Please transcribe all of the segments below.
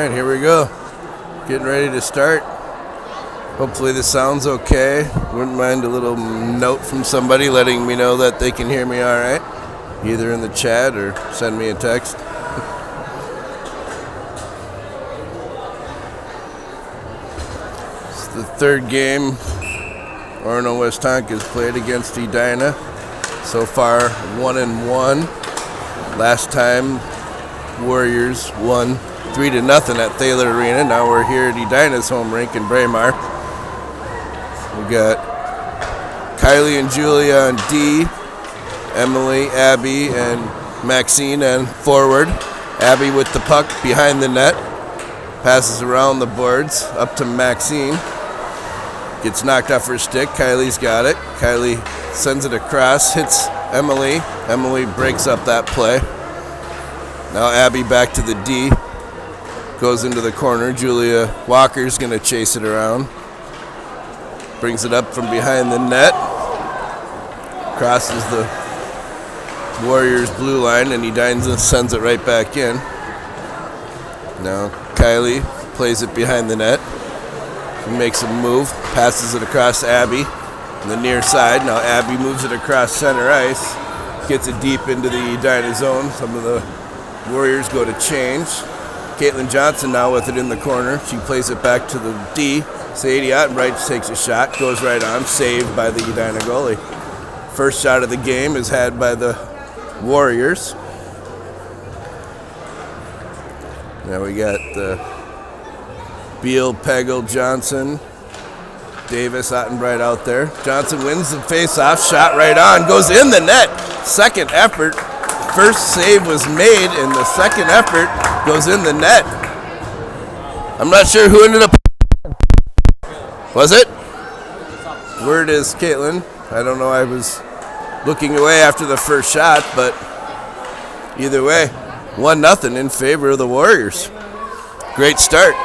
Alright, here we go. Getting ready to start. Hopefully this sounds okay. Wouldn't mind a little note from somebody letting me know that they can hear me alright. Either in the chat or send me a text. It's the third game Orono Westonka has played against Edina. So far 1-1. Last time Warriors won 3-0 at Thaler Arena. Now we're here at Edina's home rink in Braemar. We got Kylie and Julia on D, Emily, Abby, and Maxine on forward. Abby with the puck behind the net. Passes around the boards up to Maxine. Gets knocked off her stick. Kylie's got it. Kylie sends it across, hits Emily. Emily breaks up that play. Now Abby back to the D. Goes into the corner. Julia Walker's going to chase it around. Brings it up from behind the net. Crosses the Warriors' blue line, and Edina sends it right back in. Now Kylie plays it behind the net. He makes a move, passes it across to Abby on the near side. Now Abby moves it across center ice. Gets it deep into the Edina zone. Some of the Warriors go to change. Caitlin Johnson now with it in the corner. She plays it back to the D. Sadie Ottenbright takes a shot, goes right on, saved by the Edina goalie. First shot of the game is had by the Warriors. Now we got Beal, Pegel, Johnson, Davis, Ottenbright out there. Johnson wins the face-off, shot right on, goes in the net. Second effort. First save was made, and the second effort goes in the net. I'm not sure who ended up. Was it? Word is Caitlin. I don't know. I was looking away after the first shot, but either way, 1-0 in favor of the Warriors. Great start.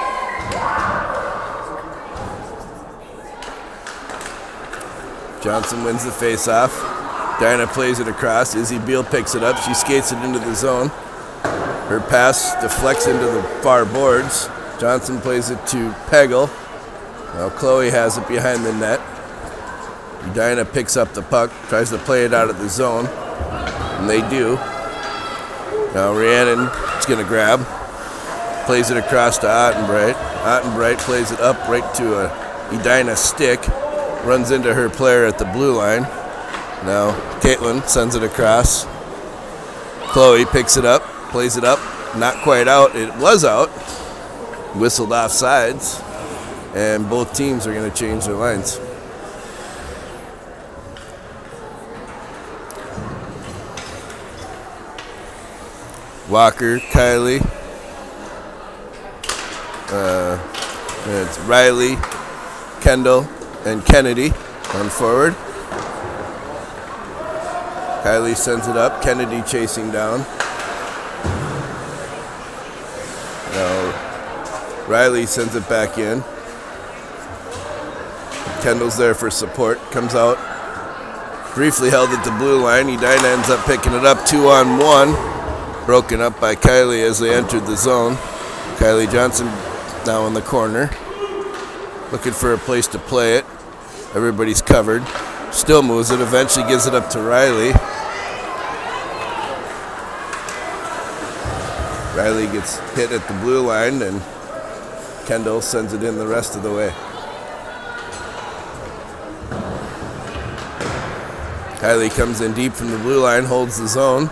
Johnson wins the face-off. Diana plays it across. Izzy Beal picks it up. She skates it into the zone. Her pass deflects into the far boards. Johnson plays it to Pegel. Now Chloe has it behind the net. Diana picks up the puck, tries to play it out of the zone, and they do. Now Rhiannon is going to grab. Plays it across to Ottenbright. Ottenbright plays it up right to a Edina stick. Runs into her player at the blue line. Now Caitlin sends it across. Chloe picks it up, plays it up. Not quite out. It was out. Whistled off sides. And both teams are going to change their lines. Walker, Kylie. It's Riley, Kendall, and Kennedy on forward. Kylie sends it up. Kennedy chasing down. Now Riley sends it back in. Kendall's there for support. Comes out. Briefly held at the blue line. Edina ends up picking it up 2-on-1. Broken up by Kylie as they entered the zone. Kylie Johnson now in the corner. Looking for a place to play it. Everybody's covered. Still moves it. Eventually gives it up to Riley. Riley gets hit at the blue line, and Kendall sends it in the rest of the way. Kylie comes in deep from the blue line, holds the zone.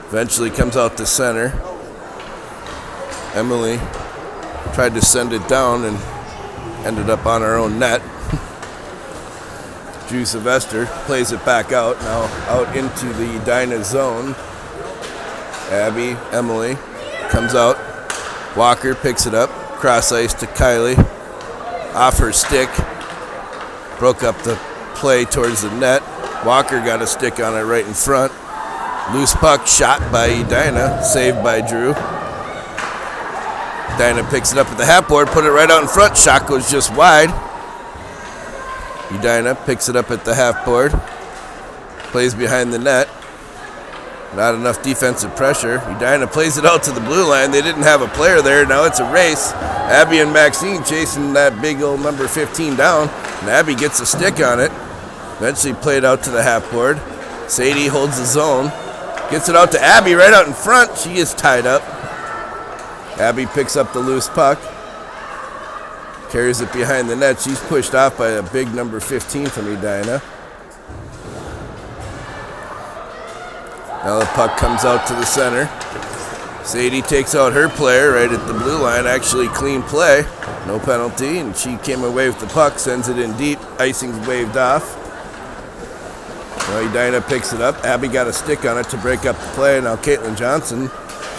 Eventually comes out to center. Emily tried to send it down and ended up on her own net. Drew Sylvester plays it back out, now out into the Edina zone. Abby, Emily, comes out. Walker picks it up, cross ice to Kylie. Off her stick, broke up the play towards the net. Walker got a stick on it right in front. Loose puck shot by Edina, saved by Drew. Edina picks it up at the half board, put it right out in front. Shot goes just wide. Edina picks it up at the half board, plays behind the net. Not enough defensive pressure. Edina plays it out to the blue line. They didn't have a player there. Now it's a race. Abby and Maxine chasing that big old number 15 down. And Abby gets a stick on it. Eventually played out to the half board. Sadie holds the zone. Gets it out to Abby right out in front. She is tied up. Abby picks up the loose puck. Carries it behind the net. She's pushed off by a big number 15 from Edina. Now the puck comes out to the center. Sadie takes out her player right at the blue line. Actually clean play. No penalty. And she came away with the puck. Sends it in deep. Icing's waved off. Now Edina picks it up. Abby got a stick on it to break up the play. Now Caitlin Johnson,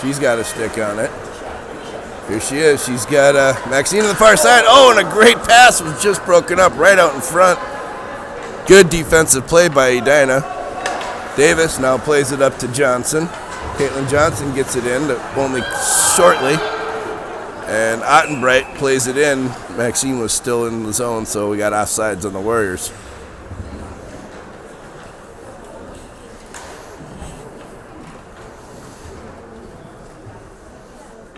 she's got a stick on it. Here she is. She's got Maxine on the far side. Oh, and a great pass was just broken up right out in front. Good defensive play by Edina. Davis now plays it up to Johnson. Caitlin Johnson gets it in, only shortly. And Ottenbright plays it in. Maxine was still in the zone, so we got offsides on the Warriors.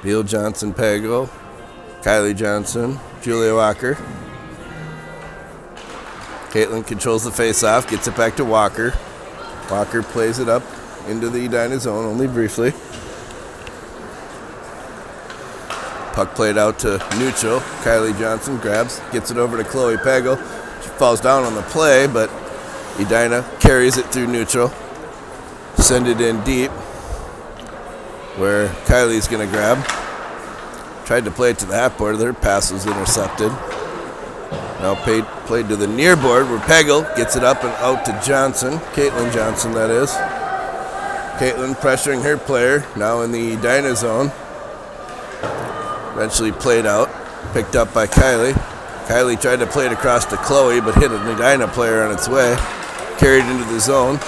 Beal Johnson, Pago, Kylie Johnson, Julia Walker. Caitlin controls the face-off, gets it back to Walker. Walker plays it up into the Edina zone, only briefly. Puck played out to neutral. Kylie Johnson grabs, gets it over to Chloe Pago. She falls down on the play, but Edina carries it through neutral. Send it in deep, where Kylie's going to grab. Tried to play it to the half board. Their pass was intercepted. Now played to the near board where Peggle gets it up and out to Johnson. Caitlin Johnson, that is. Caitlin pressuring her player, now in the Edina zone. Eventually played out, picked up by Kylie. Kylie tried to play it across to Chloe, but hit an Edina player on its way. Carried into the zone.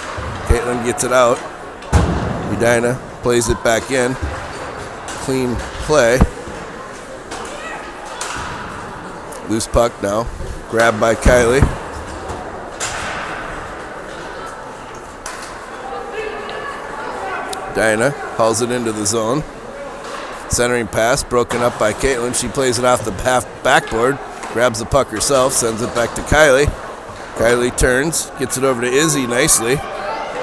Caitlin gets it out. Edina plays it back in. Clean play. Loose puck now. Grabbed by Kylie. Edina hauls it into the zone. Centering pass broken up by Caitlin. She plays it off the half backboard. Grabs the puck herself. Sends it back to Kylie. Kylie turns. Gets it over to Izzy nicely.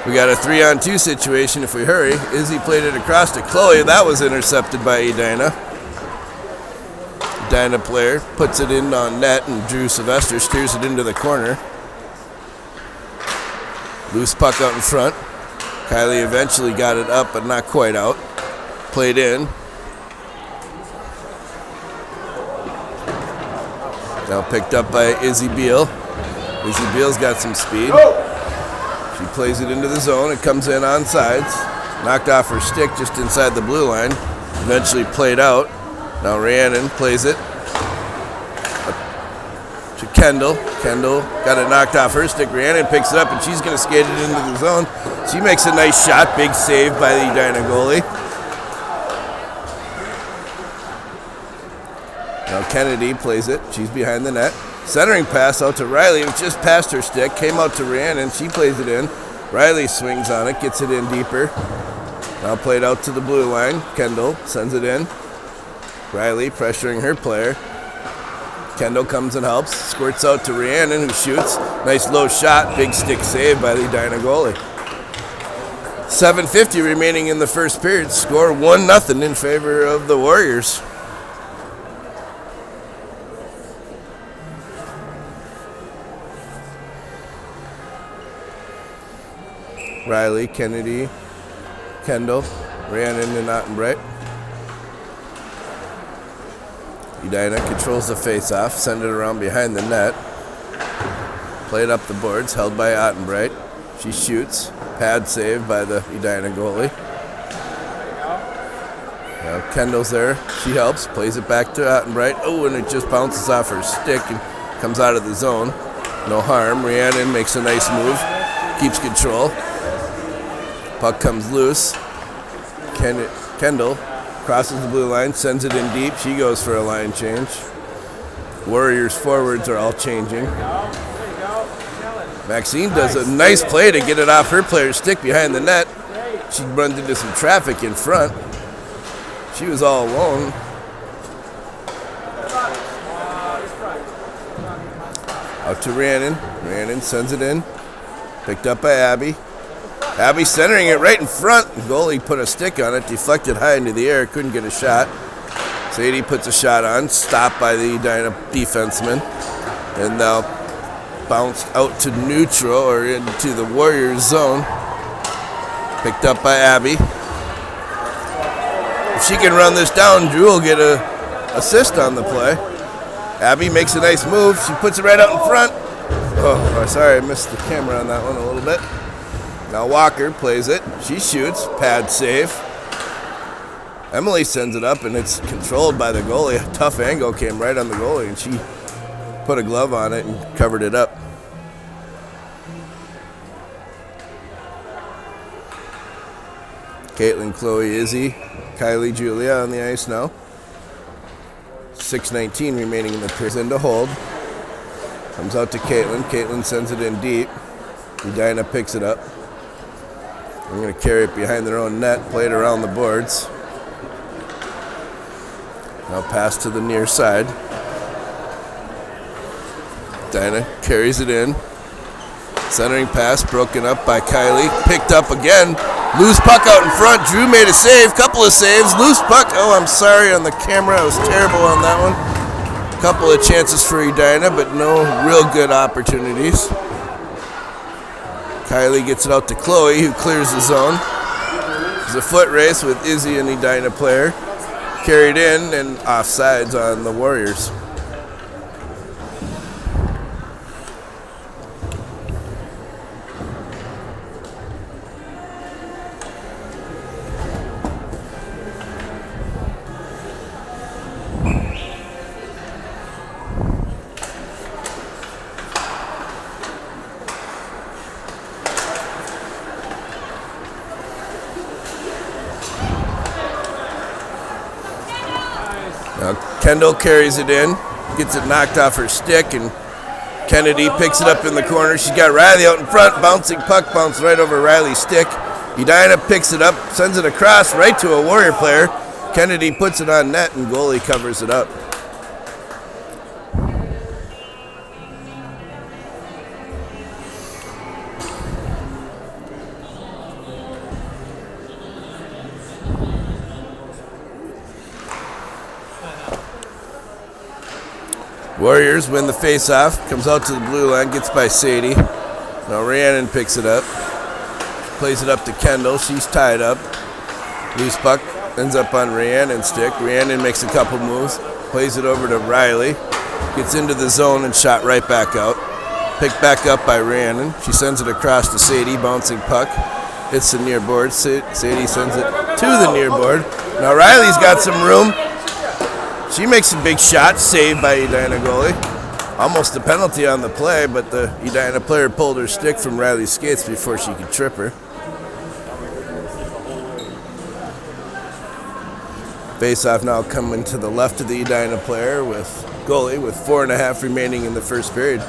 We got a 3-on-2 situation if we hurry. Izzy played it across to Chloe. That was intercepted by Edina. Edina player puts it in on net, and Drew Sylvester steers it into the corner. Loose puck out in front. Kylie eventually got it up, but not quite out. Played in. Now picked up by Izzy Beal. Izzy Beal's got some speed. She plays it into the zone. It comes in on sides. Knocked off her stick just inside the blue line. Eventually played out. Now Rhiannon plays it to Kendall. Kendall got it knocked off her stick. Rhiannon picks it up, and she's going to skate it into the zone. She makes a nice shot. Big save by the Edina goalie. Now Kennedy plays it. She's behind the net. Centering pass out to Riley. It was just past her stick. Came out to Rhiannon. She plays it in. Riley swings on it. Gets it in deeper. Now played out to the blue line. Kendall sends it in. Riley pressuring her player. Kendall comes and helps. Squirts out to Rhiannon, who shoots. Nice low shot. Big stick save by the Edina goalie. 7:50 remaining in the first period. Score 1-0 in favor of the Warriors. Riley, Kennedy, Kendall, Rhiannon, and Ottenbright. Edina controls the face-off, send it around behind the net. Played up the boards, held by Ottenbright. She shoots. Pad save by the Edina goalie. Now Kendall's there. She helps. Plays it back to Ottenbright. Oh, and it just bounces off her stick and comes out of the zone. No harm. Rhiannon makes a nice move. Keeps control. Puck comes loose. Kendall crosses the blue line, sends it in deep. She goes for a line change. Warriors forwards are all changing. Maxine does a nice play to get it off her player's stick behind the net. she run into some traffic in front. She was all alone. Out to Rhiannon. Rhiannon sends it in. Picked up by Abby. Abby centering it right in front. The goalie put a stick on it, deflected high into the air, couldn't get a shot. Sadie puts a shot on, stopped by the Edina defenseman. And now bounced out to neutral or into the Warriors zone. Picked up by Abby. If she can run this down, Drew will get an assist on the play. Abby makes a nice move. She puts it right out in front. Oh, sorry, I missed the camera on that one a little bit. Now Walker plays it. She shoots. Pad save. Emily sends it up, and it's controlled by the goalie. A tough angle came right on the goalie, and she put a glove on it and covered it up. Caitlin, Chloe, Izzy, Kylie, Julia on the ice now. 6:19 remaining in the period. In to hold. Comes out to Caitlin. Caitlin sends it in deep. Edina picks it up. I'm going to carry it behind their own net, play it around the boards. Now pass to the near side. Edina carries it in. Centering pass broken up by Kylie. Picked up again. Loose puck out in front. Drew made a save. Couple of saves. Loose puck. Oh, I'm sorry on the camera. I was terrible on that one. Couple of chances for Edina, but no real good opportunities. Kylie gets it out to Chloe, who clears the zone. There's a foot race with Izzy and Edina player. Carried in and offsides on the Warriors. Now Kendall carries it in, gets it knocked off her stick, and Kennedy picks it up in the corner. She's got Riley out in front, bouncing puck, bounced right over Riley's stick. Edina picks it up, sends it across right to a Warrior player. Kennedy puts it on net, and goalie covers it up. Warriors win the face-off. Comes out to the blue line, gets by Sadie. Now Rhiannon picks it up. Plays it up to Kendall. She's tied up. Loose puck ends up on Rhiannon's stick. Rhiannon makes a couple moves. Plays it over to Riley. Gets into the zone and shot right back out. Picked back up by Rhiannon. She sends it across to Sadie. Bouncing puck. Hits the near board. Sadie sends it to the near board. Now Riley's got some room. She makes a big shot, saved by Edina goalie. Almost a penalty on the play, but the Edina player pulled her stick from Riley's skates before she could trip her. Face-off now coming to the left of the Edina player with goalie with 4.5 remaining in the first period.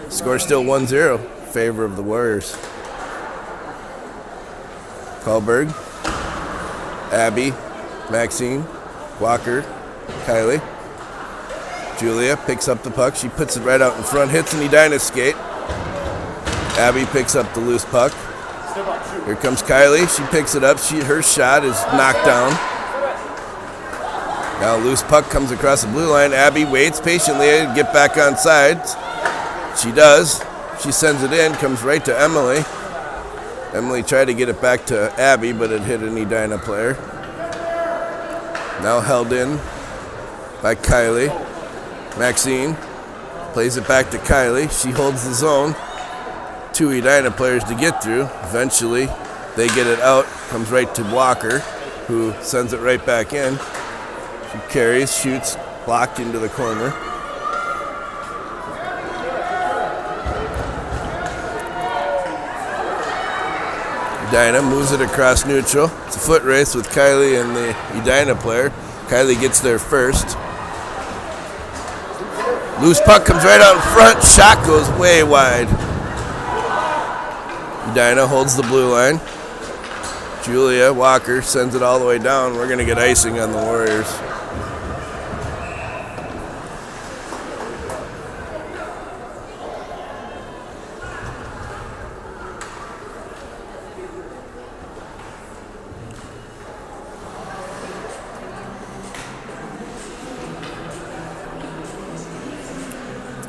Score still 1-0 in favor of the Warriors. Kahlberg, Abby, Maxine, Walker, Kylie. Julia picks up the puck. She puts it right out in front. Hits an Edina skate. Abby picks up the loose puck. Here comes Kylie. She picks it up. Her shot is knocked down. Now loose puck comes across the blue line. Abby waits patiently to get back on sides. She does. She sends it in. Comes right to Emily. Emily tried to get it back to Abby, but it hit an Edina player. Now held in by Kylie. Maxine plays it back to Kylie. She holds the zone. 2 Edina players to get through. Eventually, they get it out. Comes right to Walker, who sends it right back in. She carries, shoots, blocked into the corner. Edina moves it across neutral. It's a foot race with Kylie and the Edina player. Kylie gets there first. Loose puck comes right out in front. Shot goes way wide. Edina holds the blue line. Julia Walker sends it all the way down. We're going to get icing on the Warriors.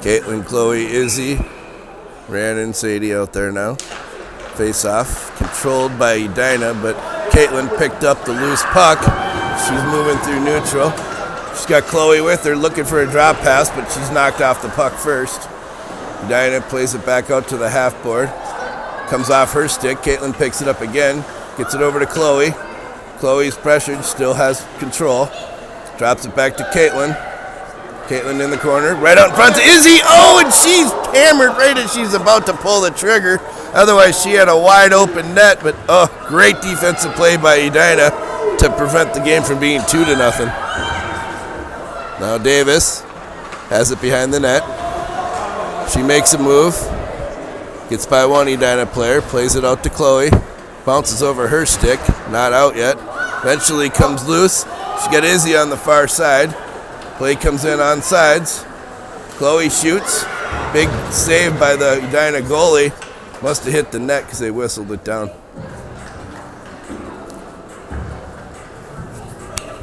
Caitlin, Chloe, Izzy, Rhiannon, Sadie out there now. Face off, controlled by Edina, but Caitlin picked up the loose puck. She's moving through neutral. She's got Chloe with her looking for a drop pass, but she's knocked off the puck first. Edina plays it back out to the half board. Comes off her stick. Caitlin picks it up again. Gets it over to Chloe. Chloe's pressured, still has control. Drops it back to Caitlin. Caitlin in the corner, right out in front to Izzy. Oh, and she's hammered right as she's about to pull the trigger. Otherwise, she had a wide open net, but great defensive play by Edina to prevent the game from being 2-0. Now Davis has it behind the net. She makes a move, gets by one Edina player, plays it out to Chloe, bounces over her stick, not out yet. Eventually comes loose. She got Izzy on the far side. Play comes in on sides. Chloe shoots. Big save by the Edina goalie. Must have hit the net because they whistled it down.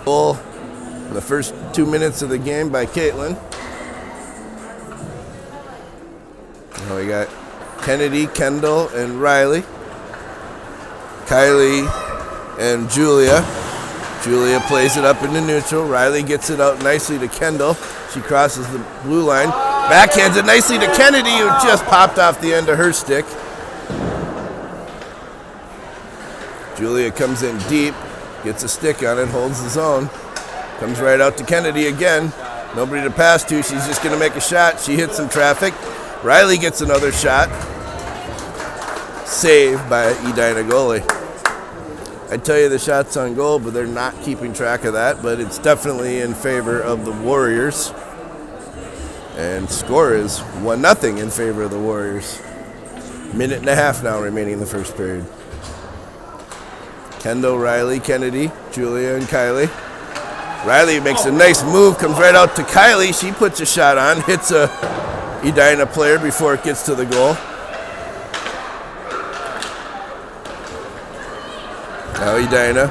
Goal in the first 2 minutes of the game by Caitlin. Now we got Kennedy, Kendall, and Riley. Kylie and Julia. Julia plays it up into neutral. Riley gets it out nicely to Kendall. She crosses the blue line. Backhands it nicely to Kennedy, who just popped off the end of her stick. Julia comes in deep, gets a stick on it, holds the zone. Comes right out to Kennedy again. Nobody to pass to. She's just going to make a shot. She hits some traffic. Riley gets another shot. Saved by Edina goalie. I'd tell you the shots on goal, but they're not keeping track of that. But it's definitely in favor of the Warriors. And score is 1-0 in favor of the Warriors. Minute and a half now remaining in the first period. Kendall, Riley, Kennedy, Julia, and Kylie. Riley makes a nice move, comes right out to Kylie. She puts a shot on, hits a Edina player before it gets to the goal. Now Edina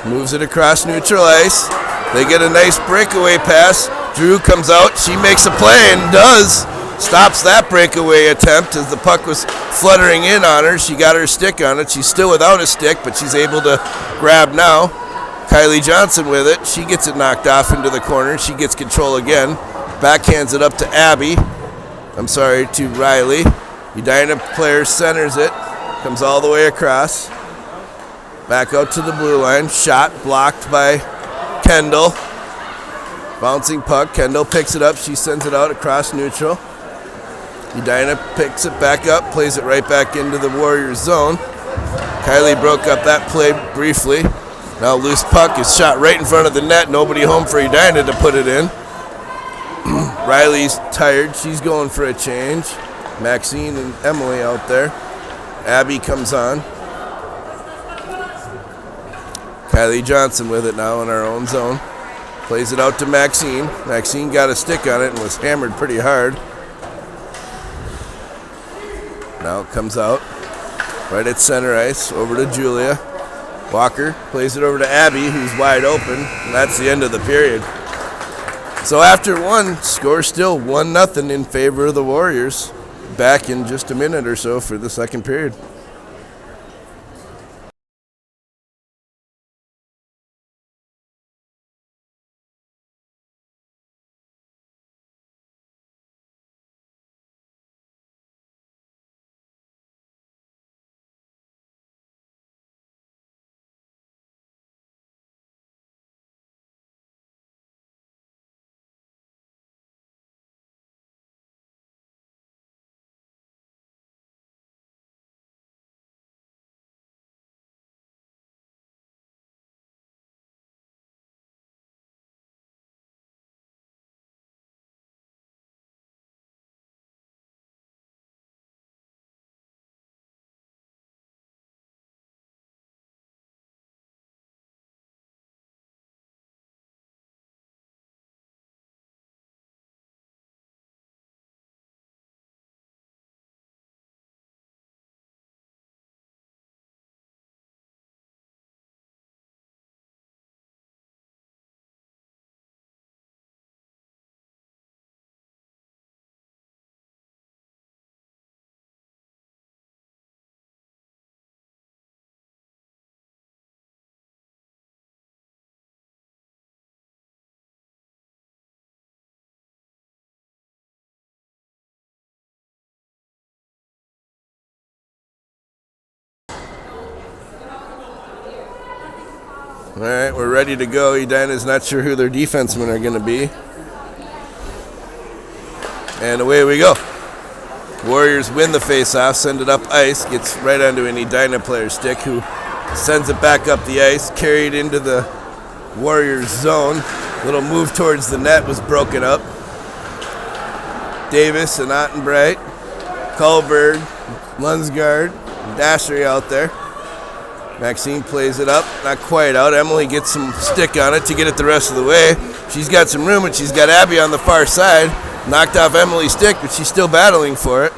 moves it across neutral ice. They get a nice breakaway pass. Drew comes out. She makes a play and does. Stops that breakaway attempt as the puck was fluttering in on her. She got her stick on it. She's still without a stick, but she's able to grab now. Kylie Johnson with it. She gets it knocked off into the corner. She gets control again. Backhands it up to to Riley. Edina player centers it. Comes all the way across. Back out to the blue line. Shot blocked by Kendall. Bouncing puck. Kendall picks it up. She sends it out across neutral. Edina picks it back up. Plays it right back into the Warriors zone. Kylie broke up that play briefly. Now loose puck is shot right in front of the net. Nobody home for Edina to put it in. Riley's tired. She's going for a change. Maxine and Emily out there. Abby comes on. Kylie Johnson with it now in our own zone. Plays it out to Maxine. Maxine got a stick on it and was hammered pretty hard. Now it comes out right at center ice over to Julia. Walker plays it over to Abby, who's wide open, and that's the end of the period. So after one, score still 1-0 in favor of the Warriors. Back in just a minute or so for the second period. All right, we're ready to go. Edina's not sure who their defensemen are going to be. And away we go. Warriors win the face-off, send it up ice, gets right onto an Edina player's stick who sends it back up the ice, carried into the Warriors zone. Little move towards the net was broken up. Davis and Ottenbright, Kullberg, Lunsgaard, Dashery out there. Maxine plays it up, not quite out. Emily gets some stick on it to get it the rest of the way. She's got some room, and she's got Abby on the far side. Knocked off Emily's stick, but she's still battling for it.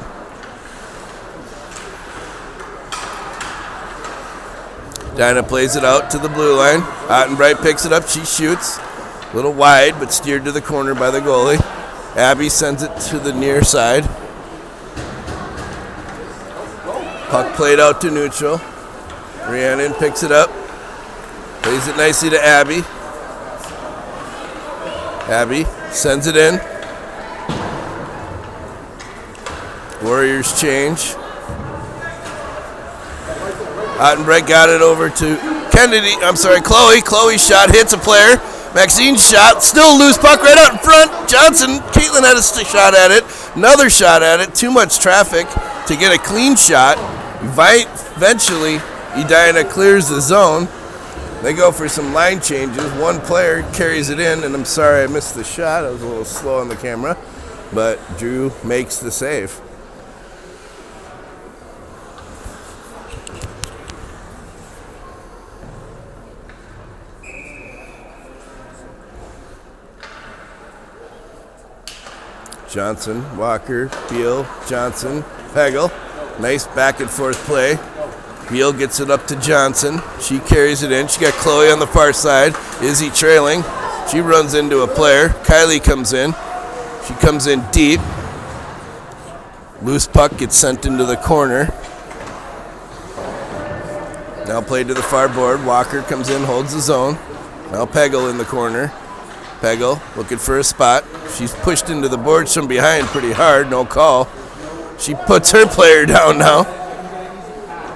Dinah plays it out to the blue line. Ottenbright picks it up, she shoots. A little wide, but steered to the corner by the goalie. Abby sends it to the near side. Puck played out to neutral. Rhiannon picks it up. Plays it nicely to Abby. Abby sends it in. Warriors change. Ottenbright got it over to Chloe. Chloe's shot hits a player. Maxine's shot, still loose puck right out in front. Caitlin had a shot at it. Another shot at it. Too much traffic to get a clean shot. Eventually, Edina clears the zone. They go for some line changes. One player carries it in, and I'm sorry I missed the shot. I was a little slow on the camera, but Drew makes the save. Johnson, Walker, Beal, Johnson, Pegel. Nice back and forth play. Beal gets it up to Johnson. She carries it in. She got Chloe on the far side. Izzy trailing. She runs into a player. Kylie comes in. She comes in deep. Loose puck gets sent into the corner. Now played to the far board. Walker comes in, holds the zone. Now Pegel in the corner. Pegel looking for a spot. She's pushed into the boards from behind pretty hard. No call. She puts her player down now.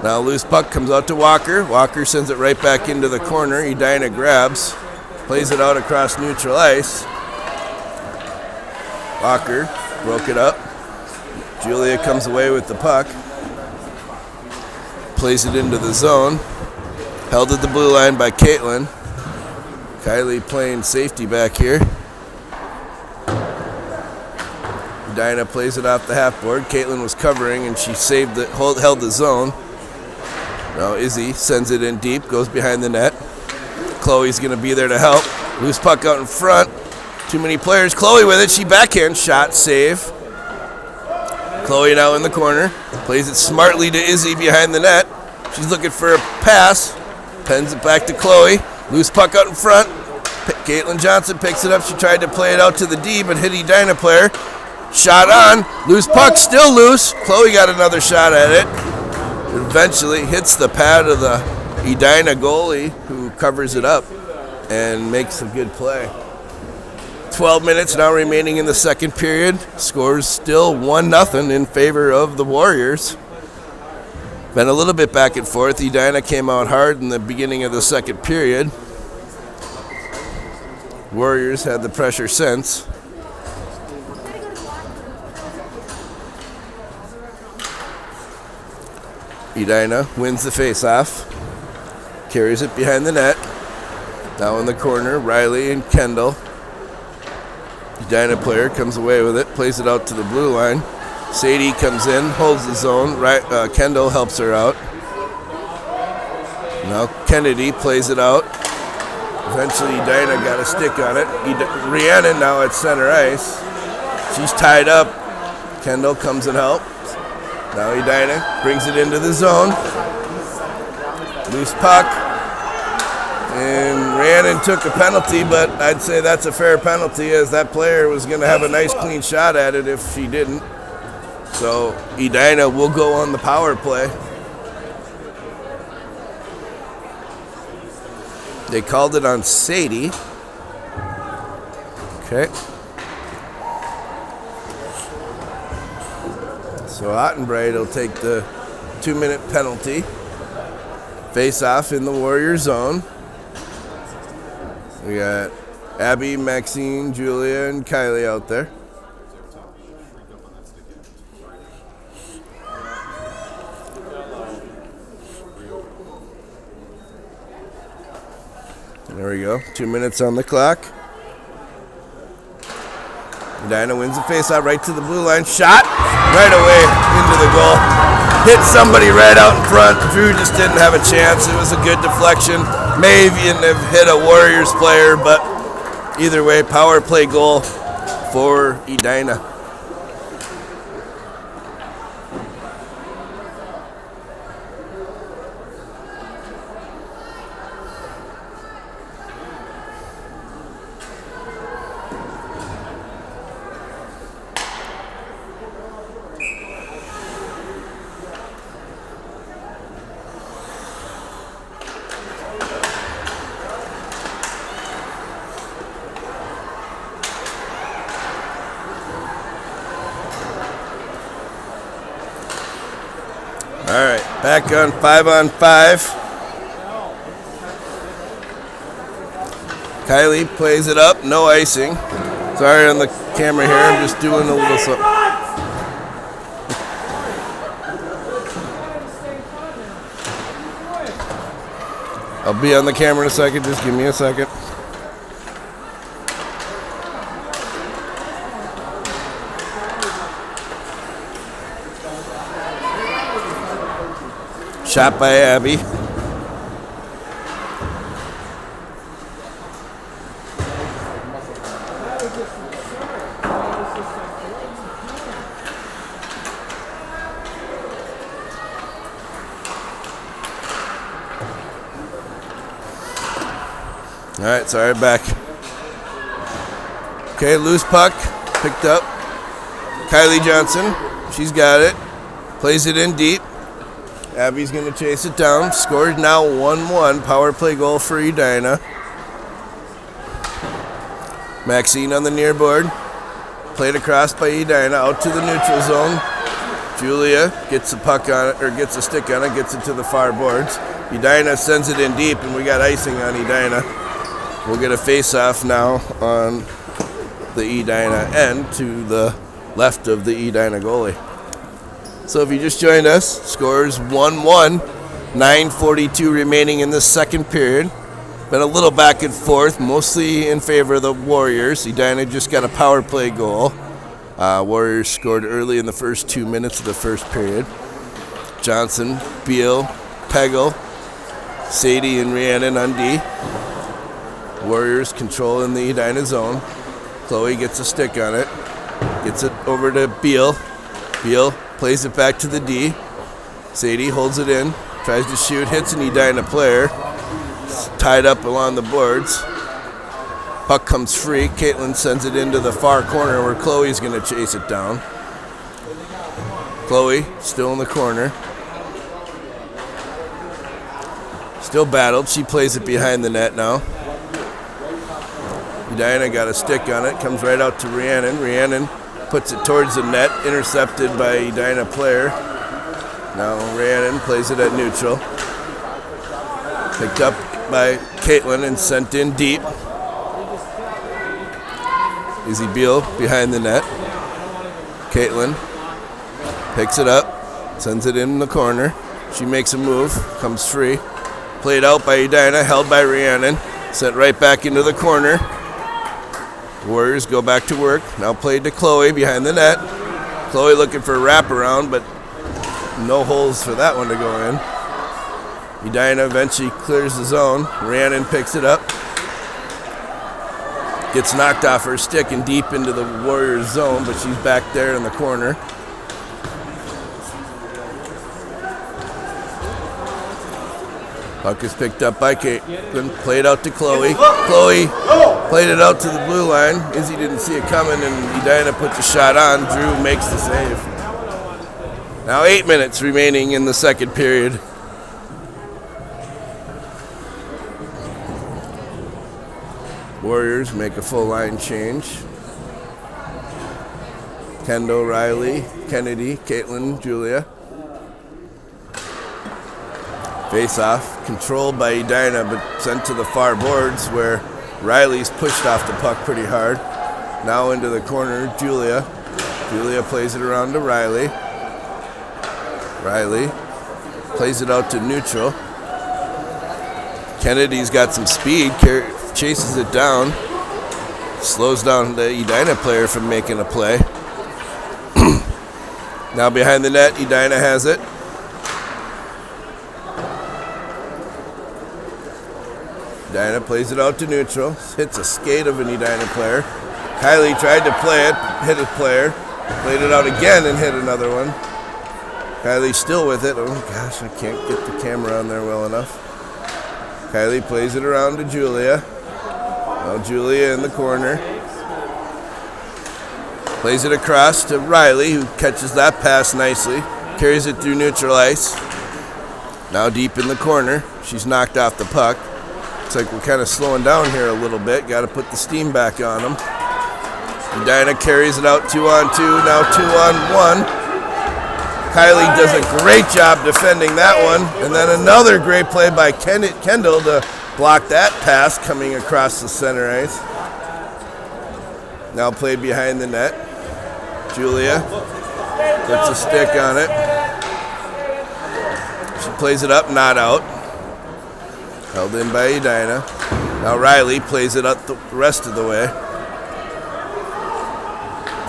Now loose puck comes out to Walker. Walker sends it right back into the corner. Edina grabs. Plays it out across neutral ice. Walker broke it up. Julia comes away with the puck. Plays it into the zone. Held at the blue line by Caitlin. Kylie playing safety back here. Edina plays it off the half board. Caitlin was covering and she held the zone. Now Izzy sends it in deep, goes behind the net. Chloe's going to be there to help. Loose puck out in front. Too many players. Chloe with it. She backhand shot, save. Chloe now in the corner. Plays it smartly to Izzy behind the net. She's looking for a pass. Pens it back to Chloe. Loose puck out in front. Caitlin Johnson picks it up. She tried to play it out to the D, but hit Edina player. Shot on. Loose puck, still loose. Chloe got another shot at it. Eventually hits the pad of the Edina goalie, who covers it up and makes a good play. 12 minutes now remaining in the second period. Scores still 1-0 in favor of the Warriors. Been a little bit back and forth. Edina came out hard in the beginning of the second period. Warriors had the pressure since. Edina wins the face-off. Carries it behind the net. Now in the corner, Riley and Kendall. Edina player comes away with it, plays it out to the blue line. Sadie comes in, holds the zone. Kendall helps her out. Now Kennedy plays it out. Eventually Edina got a stick on it. Rhiannon now at center ice. She's tied up. Kendall comes and helps. Now Edina brings it into the zone. Loose puck. And Rhiannon took a penalty, but I'd say that's a fair penalty, as that player was going to have a nice clean shot at it if she didn't. So Edina will go on the power play. They called it on Sadie. Okay. So Ottenbright will take the 2-minute penalty. Face off in the Warrior zone. We got Abby, Maxine, Julia, and Kylie out there. There we go. 2 minutes on the clock. Edina wins the faceoff right to the blue line. Shot right away into the goal. Hit somebody right out in front. Drew just didn't have a chance. It was a good deflection. May even have hit a Warriors player, but either way, power play goal for Edina. All right, back on 5-on-5. Kylie plays it up, no icing. Sorry on the camera here, I'm just doing a little something. I'll be on the camera in a second, just give me a second. Shot by Abby. All right, sorry, back. Okay, loose puck, picked up. Kylie Johnson, she's got it. Plays it in deep. Abby's going to chase it down. Scored now 1-1. Power play goal for Edina. Maxine on the near board. Played across by Edina out to the neutral zone. Julia gets the puck on it, or gets a stick on it, gets it to the far boards. Edina sends it in deep, and we got icing on Edina. We'll get a face-off now on the Edina end to the left of the Edina goalie. So if you just joined us, scores 1-1, 9:42 remaining in the second period. Been a little back and forth, mostly in favor of the Warriors. Edina just got a power play goal. Warriors scored early in the first 2 minutes of the first period. Johnson, Beal, Peggle, Sadie, and Rhiannon on D. Warriors controlling the Edina zone. Chloe gets a stick on it. Gets it over to Beal. Beal plays it back to the D. Sadie holds it in, tries to shoot, hits an Edina player. It's tied up along the boards. Puck comes free. Caitlin sends it into the far corner where Chloe's going to chase it down. Chloe still in the corner. Still battled. She plays it behind the net now. Edina got a stick on it. Comes right out to Rhiannon. Rhiannon puts it towards the net, intercepted by Edina player. Now Rhiannon plays it at neutral. Picked up by Caitlin and sent in deep. Izzy Beal behind the net. Caitlin picks it up, sends it in the corner. She makes a move, comes free. Played out by Edina, held by Rhiannon. Sent right back into the corner. Warriors go back to work. Now played to Chloe behind the net. Chloe looking for a wraparound, but no holes for that one to go in. Edina eventually clears the zone. Rhiannon picks it up. Gets knocked off her stick and deep into the Warriors zone, but she's back there in the corner. Puck is picked up by Caitlin, played out to Chloe. Chloe played it out to the blue line. Izzy didn't see it coming, and Edina puts a shot on. Drew makes the save. Now 8 minutes remaining in the second period. Warriors make a full line change. Kendo, Riley, Kennedy, Caitlin, Julia. Face off, controlled by Edina, but sent to the far boards where Riley's pushed off the puck pretty hard. Now into the corner, Julia. Julia plays it around to Riley. Riley plays it out to neutral. Kennedy's got some speed, chases it down. Slows down the Edina player from making a play. Now behind the net, Edina has it. Edina plays it out to neutral. Hits a skate of an Edina player. Kylie tried to play it, hit a player. Played it out again and hit another one. Kylie still with it. Oh gosh, I can't get the camera on there well enough. Kylie plays it around to Julia. Now Julia in the corner. Plays it across to Riley, who catches that pass nicely. Carries it through neutral ice. Now deep in the corner. She's knocked off the puck. Looks like we're kind of slowing down here a little bit. Got to put the steam back on them. Edina carries it out 2-on-2. Now 2-on-1. Kylie does a great job defending that one. And then another great play by Kendall to block that pass coming across the center ice. Now played behind the net. Julia puts a stick on it. She plays it up, not out. Held in by Edina. Now Riley plays it up the rest of the way.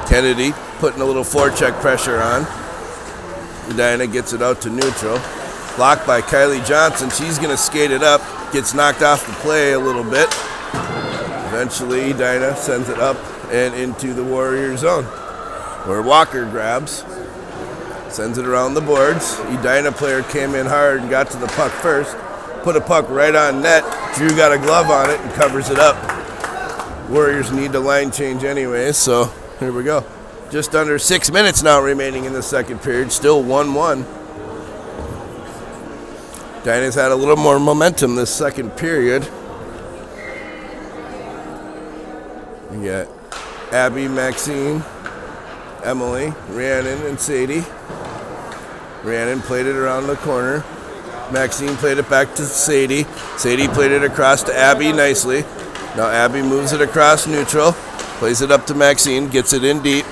Kennedy putting a little forecheck pressure on. Edina gets it out to neutral. Blocked by Kylie Johnson. She's going to skate it up. Gets knocked off the play a little bit. Eventually, Edina sends it up and into the Warrior zone, where Walker grabs. Sends it around the boards. Edina player came in hard and got to the puck first. Put a puck right on net. Drew got a glove on it and covers it up. Warriors need the line change anyway, so here we go. Just under 6 minutes now remaining in the second period. Still 1-1. Edina's had a little more momentum this second period. You got Abby, Maxine, Emily, Rhiannon, and Sadie. Rhiannon played it around the corner. Maxine played it back to Sadie. Sadie played it across to Abby nicely. Now Abby moves it across neutral. Plays it up to Maxine. Gets it in deep.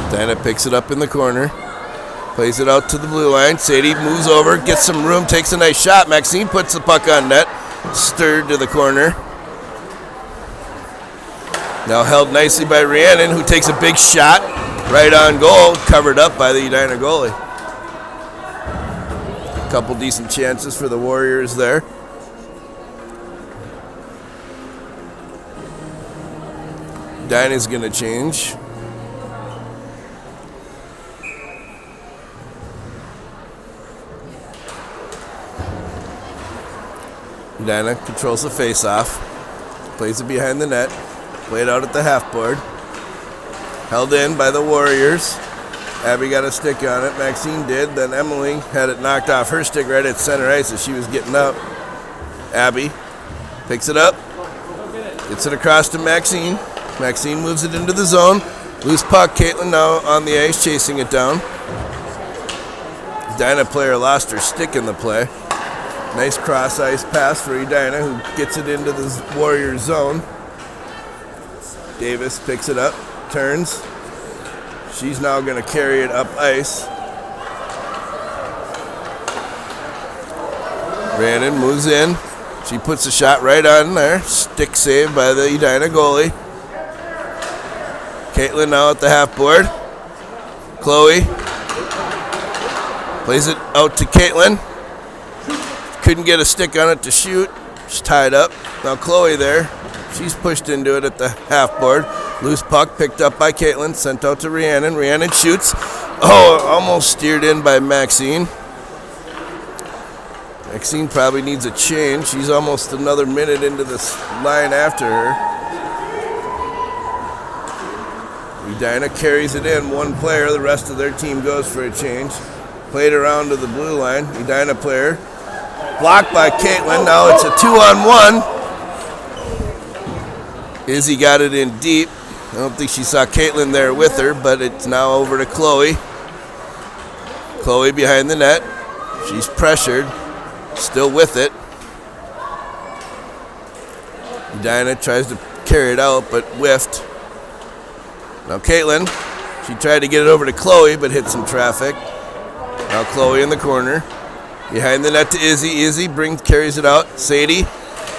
Edina picks it up in the corner. Plays it out to the blue line. Sadie moves over. Gets some room. Takes a nice shot. Maxine puts the puck on net. Stirred to the corner. Now held nicely by Rhiannon, who takes a big shot right on goal, covered up by the Edina goalie. A couple decent chances for the Warriors there. Edina's going to change. Edina controls the face-off. Plays it behind the net. Played out at the half board. Held in by the Warriors. Abby got a stick on it. Maxine did. Then Emily had it knocked off her stick right at center ice as she was getting up. Abby picks it up. Gets it across to Maxine. Maxine moves it into the zone. Loose puck. Caitlin now on the ice chasing it down. Edina player lost her stick in the play. Nice cross-ice pass for Edina, who gets it into the Warrior zone. Davis picks it up, turns. She's now going to carry it up ice. Brandon moves in. She puts a shot right on there. Stick saved by the Edina goalie. Caitlin now at the half board. Chloe plays it out to Caitlin. Couldn't get a stick on it to shoot. She's tied up. Now Chloe there. She's pushed into it at the half board. Loose puck picked up by Caitlin. Sent out to Rhiannon. Rhiannon shoots. Oh, almost steered in by Maxine. Maxine probably needs a change. She's almost another minute into this line after her. Edina carries it in. One player. The rest of their team goes for a change. Played around to the blue line. Edina player. Blocked by Caitlin. Now it's a 2-on-1. Izzy got it in deep. I don't think she saw Caitlin there with her, but it's now over to Chloe. Chloe behind the net. She's pressured. Still with it. Edina tries to carry it out, but whiffed. Now Caitlin, she tried to get it over to Chloe, but hit some traffic. Now Chloe in the corner. Behind the net to Izzy. Izzy carries it out. Sadie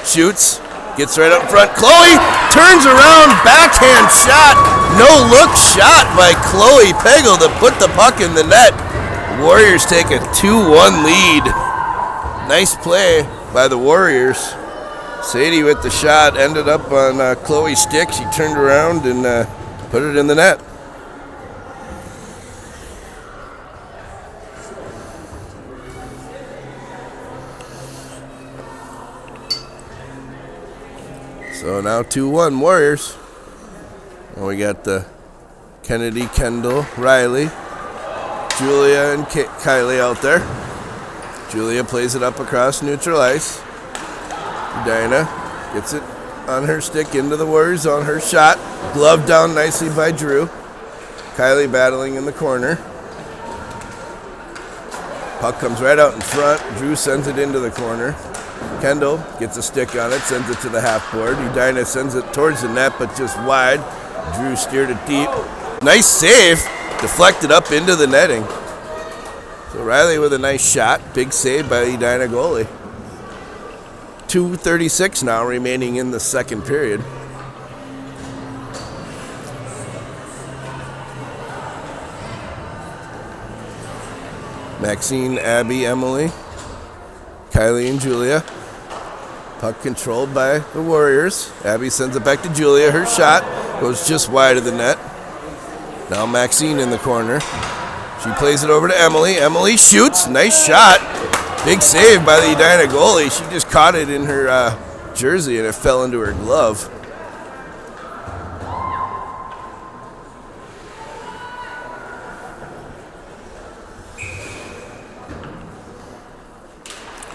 shoots. Gets right up front. Chloe turns around. Backhand shot. No look shot by Chloe Pegel to put the puck in the net. Warriors take a 2-1 lead. Nice play by the Warriors. Sadie with the shot ended up on Chloe's stick. She turned around and put it in the net. So now 2-1 Warriors. And we got the Kennedy, Kendall, Riley, Julia, and Kylie out there. Julia plays it up across neutral ice. Edina gets it on her stick into the Warriors zone. Her shot gloved down nicely by Drew. Kylie battling in the corner. Puck comes right out in front. Drew sends it into the corner. Kendall gets a stick on it, sends it to the half board. Edina sends it towards the net, but just wide. Drew steered it deep. Nice save. Deflected up into the netting. So Riley with a nice shot. Big save by the Edina goalie. 2:36 now remaining in the second period. Maxine, Abby, Emily, Kylie, and Julia. Puck controlled by the Warriors. Abby sends it back to Julia. Her shot goes just wide of the net. Now Maxine in the corner. She plays it over to Emily. Emily shoots. Nice shot. Big save by the Edina goalie. She just caught it in her jersey and it fell into her glove.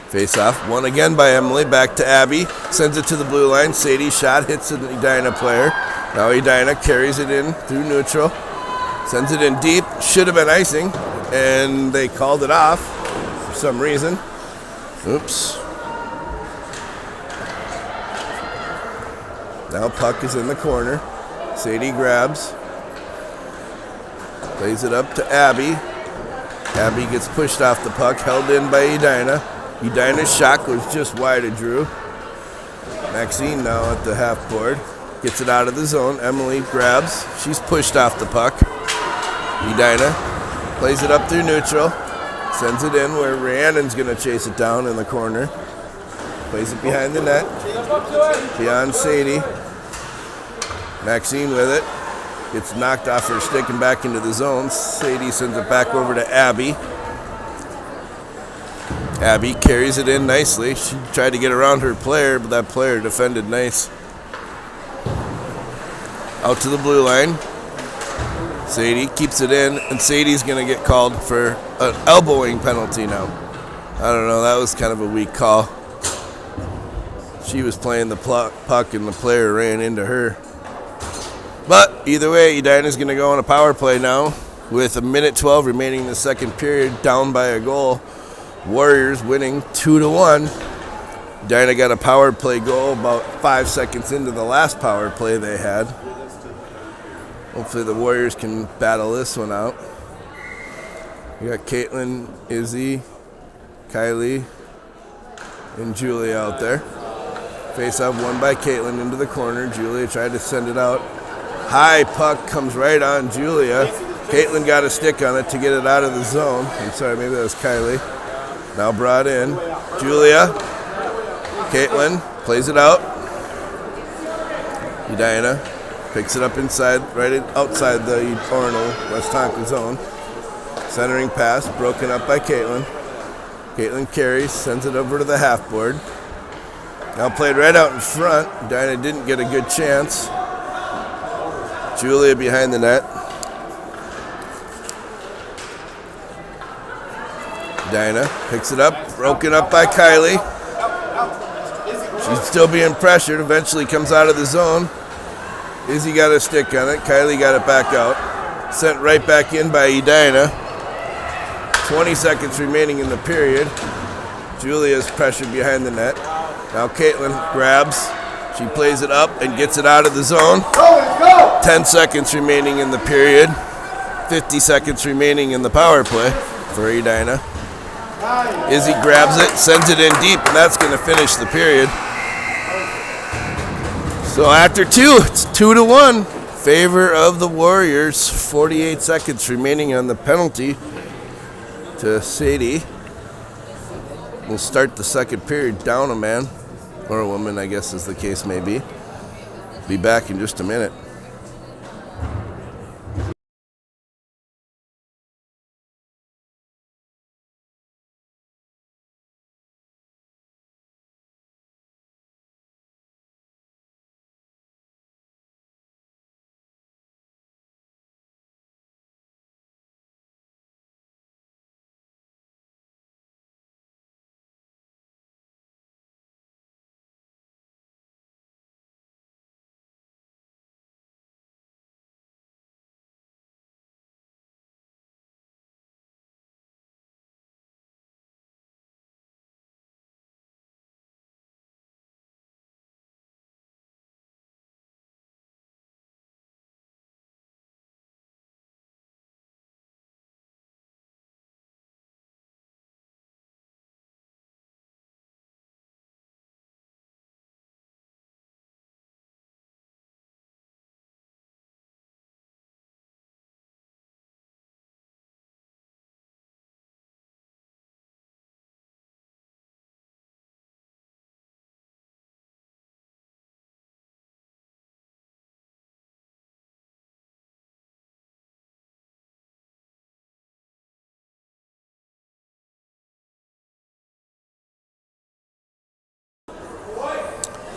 Face off, won again by Emily, back to Abby, sends it to the blue line. Sadie shot, hits an Edina player. Now Edina carries it in through neutral, sends it in deep, should have been icing, and they called it off for some reason. Oops. Now puck is in the corner. Sadie grabs, plays it up to Abby. Abby gets pushed off the puck, held in by Edina. Edina's shot goes just wide of Drew. Maxine now at the half board. Gets it out of the zone. Emily grabs. She's pushed off the puck. Edina plays it up through neutral. Sends it in where Rhiannon's going to chase it down in the corner. Plays it behind the net. Beyond Sadie. Maxine with it. Gets knocked off her stick and back into the zone. Sadie sends it back over to Abby. Abby carries it in nicely. She tried to get around her player, but that player defended nice. Out to the blue line. Sadie keeps it in, and Sadie's going to get called for an elbowing penalty now. I don't know, that was kind of a weak call. She was playing the puck, and the player ran into her. But either way, Edina's going to go on a power play now with 1:12 remaining in the second period, down by a goal. Warriors winning 2-1. Edina got a power play goal about 5 seconds into the last power play they had. Hopefully the Warriors can battle this one out. We got Caitlin, Izzy, Kylie, and Julia out there. Face up, won by Caitlin into the corner. Julia tried to send it out. High puck comes right on Julia. Caitlin got a stick on it to get it out of the zone. I'm sorry, maybe that was Kylie. Now brought in. Julia. Caitlin plays it out. Edina picks it up inside, right outside the West Tonka zone. Centering pass, broken up by Caitlin. Caitlin carries, sends it over to the half board. Now played right out in front. Edina didn't get a good chance. Julia behind the net. Edina picks it up, broken up by Kylie. She's still being pressured, eventually comes out of the zone. Izzy got a stick on it, Kylie got it back out. Sent right back in by Edina. 20 seconds remaining in the period. Julia's pressured behind the net. Now Caitlin grabs, She plays it up and gets it out of the zone. 10 seconds remaining in the period. 50 seconds remaining in the power play for Edina. Izzy grabs it, sends it in deep, and that's going to finish the period. So after 2, it's 2-1. Favor of the Warriors. 48 seconds remaining on the penalty to Sadie. We'll start the second period down a man, or a woman, I guess as the case may be. Be back in just a minute.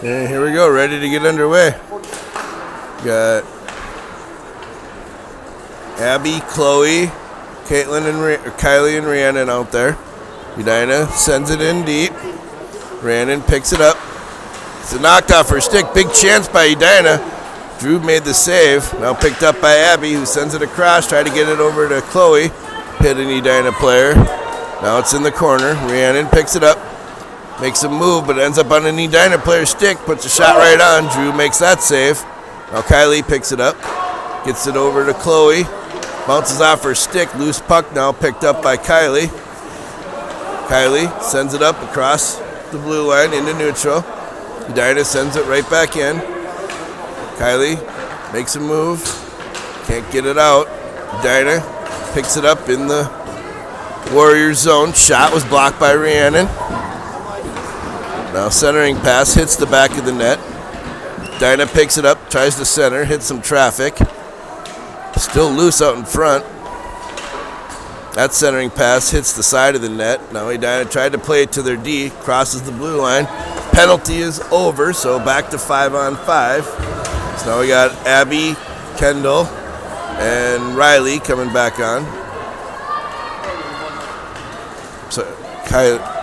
And here we go, ready to get underway. Got Abby, Chloe, Caitlin, and Kylie and Rhiannon out there. Edina sends it in deep. Rhiannon picks it up. It's a knocked off her stick. Big chance by Edina. Drew made the save. Now picked up by Abby, who sends it across. Try to get it over to Chloe. Hit an Edina player. Now it's in the corner. Rhiannon picks it up. Makes a move, but ends up on an Edina player's stick. Puts a shot right on. Drew makes that save. Now Kylie picks it up. Gets it over to Chloe. Bounces off her stick. Loose puck now picked up by Kylie. Kylie sends it up across the blue line into neutral. Edina sends it right back in. Kylie makes a move. Can't get it out. Edina picks it up in the Warriors zone. Shot was blocked by Rhiannon. Now centering pass hits the back of the net. Edina picks it up, tries to center, hits some traffic. Still loose out in front. That centering pass hits the side of the net. Now Edina tried to play it to their D, crosses the blue line. Penalty is over, so back to 5-on-5. So now we got Abby, Kendall, and Riley coming back on. So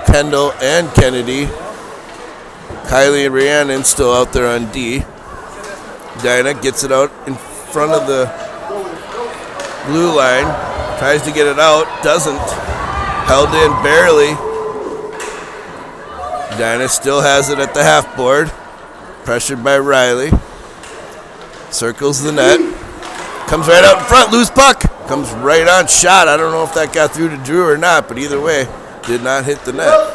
Kendall and Kennedy. Kylie and Rhiannon still out there on D. Edina gets it out in front of the blue line. Tries to get it out. Doesn't. Held in barely. Edina still has it at the half board. Pressured by Riley. Circles the net. Comes right out in front. Loose puck. Comes right on shot. I don't know if that got through to Drew or not, but either way, did not hit the net.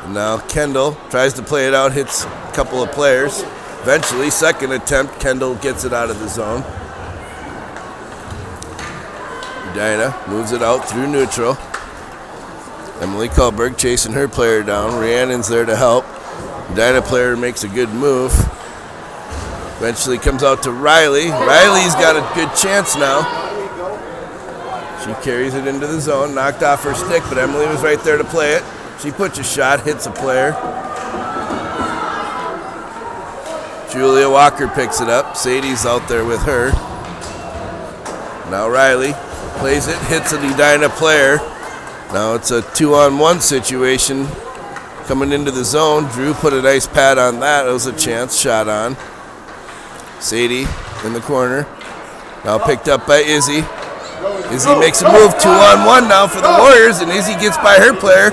And now Kendall tries to play it out, hits a couple of players. Eventually, second attempt, Kendall gets it out of the zone. Edina moves it out through neutral. Emily Kullberg chasing her player down. Rhiannon's there to help. Edina player makes a good move. Eventually comes out to Riley. Riley's got a good chance now. She carries it into the zone, knocked off her stick, but Emily was right there to play it. She puts a shot, hits a player. Julia Walker picks it up. Sadie's out there with her. Now Riley plays it, hits an Edina player. Now it's a 2-on-1 situation coming into the zone. Drew put a nice pad on that. It was a chance, shot on. Sadie in the corner. Now picked up by Izzy. Izzy makes a move, 2-on-1 now for the Warriors, and Izzy gets by her player.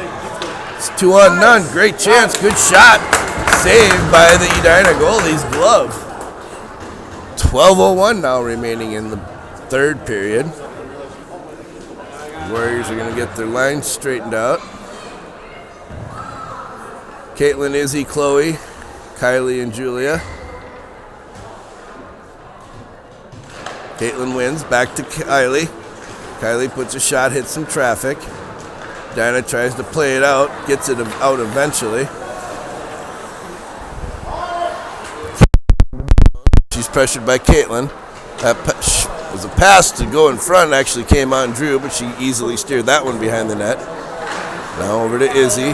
It's 2-on-none. Great chance. Good shot. Saved by the Edina goalie's glove. 12:01 now remaining in the third period. The Warriors are going to get their lines straightened out. Caitlin, Izzy, Chloe, Kylie, and Julia. Caitlin wins, back to Kylie. Kylie puts a shot, hits some traffic. Dinah tries to play it out, gets it out eventually. She's pressured by Caitlin. That was a pass to go in front, actually came on Drew, but she easily steered that one behind the net. Now over to Izzy.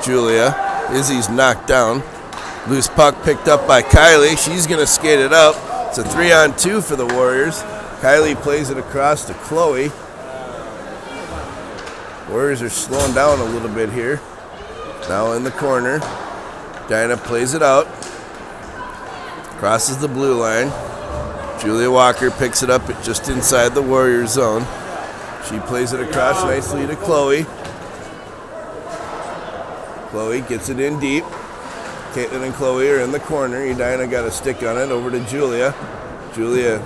Julia. Izzy's knocked down. Loose puck picked up by Kylie. She's going to skate it up. It's a 3-on-2 for the Warriors. Kylie plays it across to Chloe. Warriors are slowing down a little bit here. Now in the corner. Dinah plays it out. Crosses the blue line. Julia Walker picks it up just inside the Warriors zone. She plays it across nicely to Chloe. Chloe gets it in deep. Caitlin and Chloe are in the corner. Edina got a stick on it over to Julia. Julia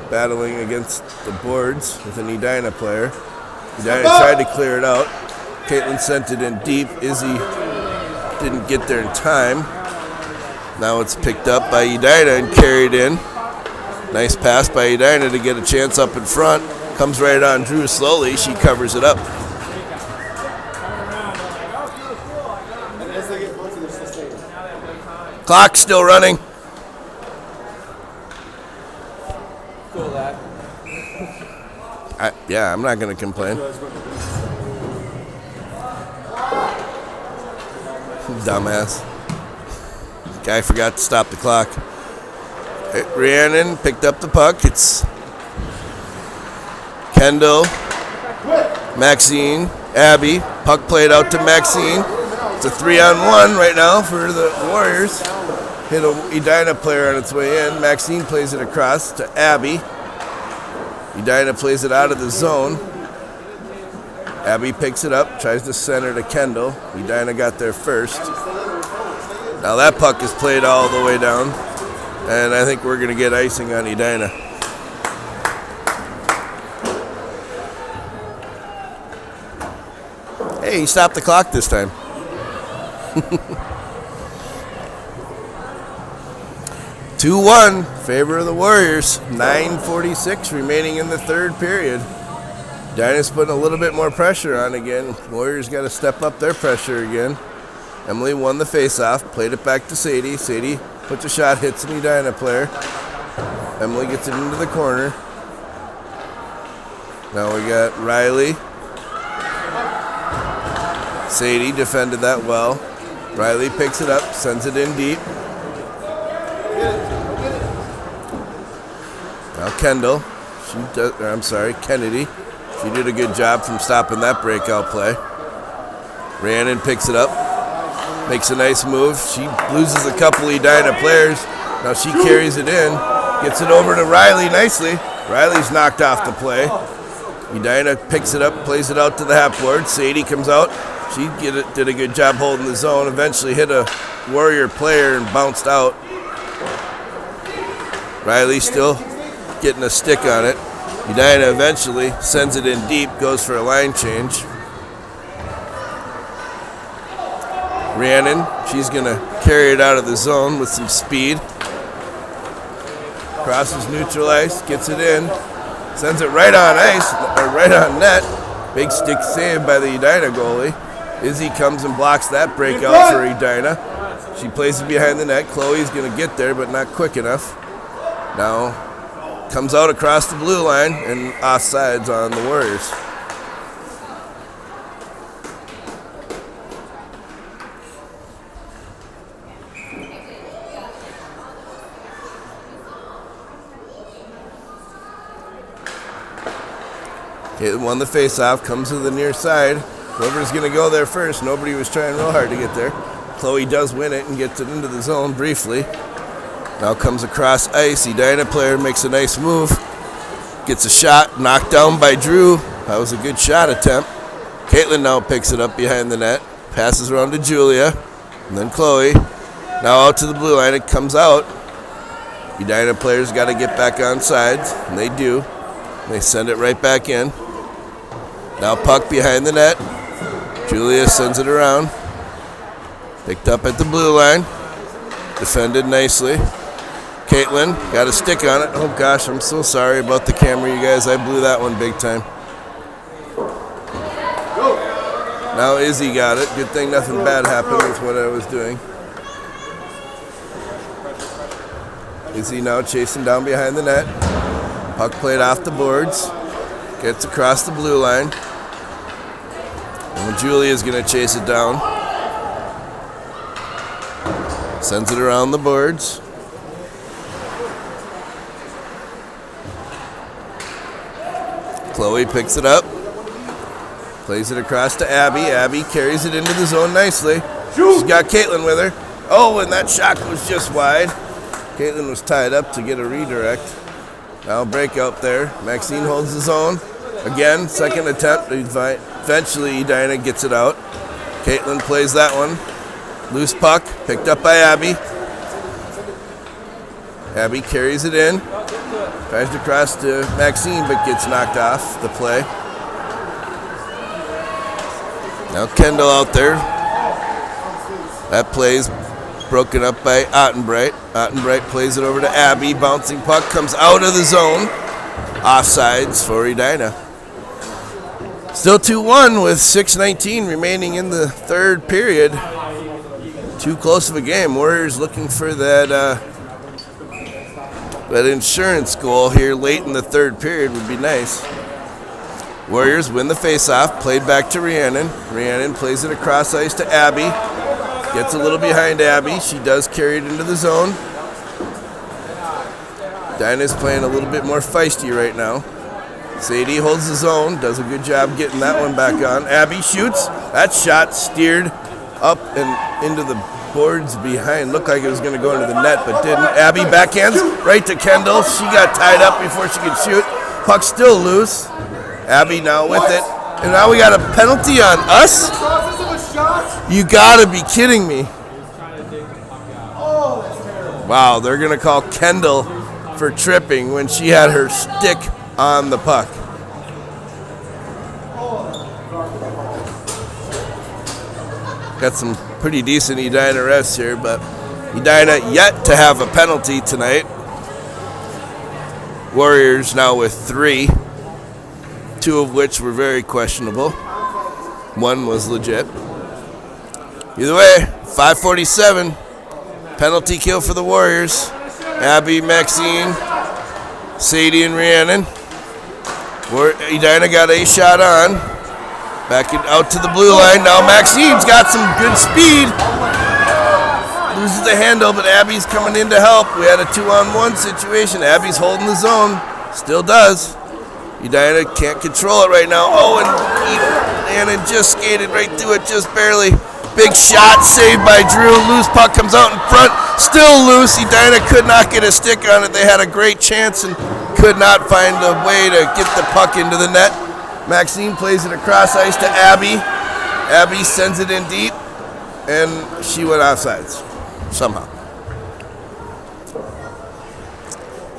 battling against the boards with an Edina player. Edina tried to clear it out. Caitlin sent it in deep. Izzy didn't get there in time. Now it's picked up by Edina and carried in. Nice pass by Edina to get a chance up in front. Comes right on Drew slowly. She covers it up. Clock still running. Cool that. I'm not going to complain. Dumbass. Guy forgot to stop the clock. Rhiannon picked up the puck. It's Kendall, Maxine, Abby. Puck played out to Maxine. It's a 3-on-1 right now for the Warriors. Hit a Edina player on its way in. Maxine plays it across to Abby. Edina plays it out of the zone. Abby picks it up, tries to center to Kendall. Edina got there first. Now that puck is played all the way down. And I think we're going to get icing on Edina. Hey, he stopped the clock this time. 2-1, favor of the Warriors. 9:46 remaining in the third period. Edina's putting a little bit more pressure on again. Warriors got to step up their pressure again. Emily won the faceoff, played it back to Sadie. Sadie puts a shot, hits an Edina player. Emily gets it into the corner. Now we got Riley. Sadie defended that well. Riley picks it up, sends it in deep. Now Kendall, Kennedy. She did a good job from stopping that breakout play. Rhiannon picks it up, makes a nice move. She loses a couple Edina players. Now she carries it in, gets it over to Riley nicely. Riley's knocked off the play. Edina picks it up, plays it out to the half board. Sadie comes out. She did a good job holding the zone. Eventually hit a Warrior player and bounced out. Riley still getting a stick on it. Edina eventually sends it in deep, goes for a line change. Rhiannon, she's going to carry it out of the zone with some speed. Crosses neutral ice, gets it in, sends it right on ice, or right on net. Big stick save by the Edina goalie. Izzy comes and blocks that breakout for Edina. She plays it behind the net. Chloe's going to get there, but not quick enough. Now comes out across the blue line and offsides on the Warriors. Caitlin won the faceoff, comes to the near side. Whoever's going to go there first. Nobody was trying real hard to get there. Chloe does win it and gets it into the zone briefly. Now comes across ice. Edina player makes a nice move. Gets a shot, knocked down by Drew. That was a good shot attempt. Caitlin now picks it up behind the net. Passes around to Julia. And then Chloe. Now out to the blue line. It comes out. Edina players got to get back on sides, and they do. They send it right back in. Now puck behind the net. Julia sends it around. Picked up at the blue line. Defended nicely. Caitlin got a stick on it. Oh gosh, I'm so sorry about the camera, you guys. I blew that one big time. Now Izzy got it. Good thing nothing bad happened with what I was doing. Izzy now chasing down behind the net. Puck played off the boards. Gets across the blue line. And Julia's going to chase it down. Sends it around the boards. Chloe picks it up. Plays it across to Abby. Abby carries it into the zone nicely. She's got Caitlin with her. Oh, and that shot was just wide. Caitlin was tied up to get a redirect. Now breakout there. Maxine holds the zone. Again, second attempt. Eventually, Edina gets it out. Caitlin plays that one. Loose puck, picked up by Abby. Abby carries it in. Tries to cross to Maxine, but gets knocked off the play. Now Kendall out there. That play's broken up by Ottenbright. Ottenbright plays it over to Abby. Bouncing puck comes out of the zone. Offsides for Edina. Still 2-1 with 6:19 remaining in the third period. Too close of a game. Warriors looking for that insurance goal here late in the third period would be nice. Warriors win the faceoff. Played back to Rhiannon. Rhiannon plays it across ice to Abby. Gets a little behind Abby. She does carry it into the zone. Dinah's playing a little bit more feisty right now. Sadie holds the zone. Does a good job getting that one back on. Abby shoots. That shot steered up and into the boards behind. Looked like it was going to go into the net, but didn't. Abby backhands right to Kendall. She got tied up before she could shoot. Puck still loose. Abby now with it. And now we got a penalty on us? You gotta be kidding me. Wow, they're going to call Kendall for tripping when she had her stick on the puck. Got some pretty decent Edina refs here, but Edina yet to have a penalty tonight. Warriors now with 3, 2 of which were very questionable. 1 was legit. Either way, 5:47, penalty kill for the Warriors. Abby, Maxine, Sadie, and Rhiannon. Edina got a shot on. Back out to the blue line. Now Maxine's got some good speed. Loses the handle, but Abby's coming in to help. We had a 2-on-1 situation. Abby's holding the zone. Still does. Edina can't control it right now. Oh, and just skated right through it, just barely. Big shot saved by Drew. Loose puck comes out in front. Still loose. Edina could not get a stick on it. They had a great chance and could not find a way to get the puck into the net. Maxine plays it across ice to Abby. Abby sends it in deep, and she went offsides somehow.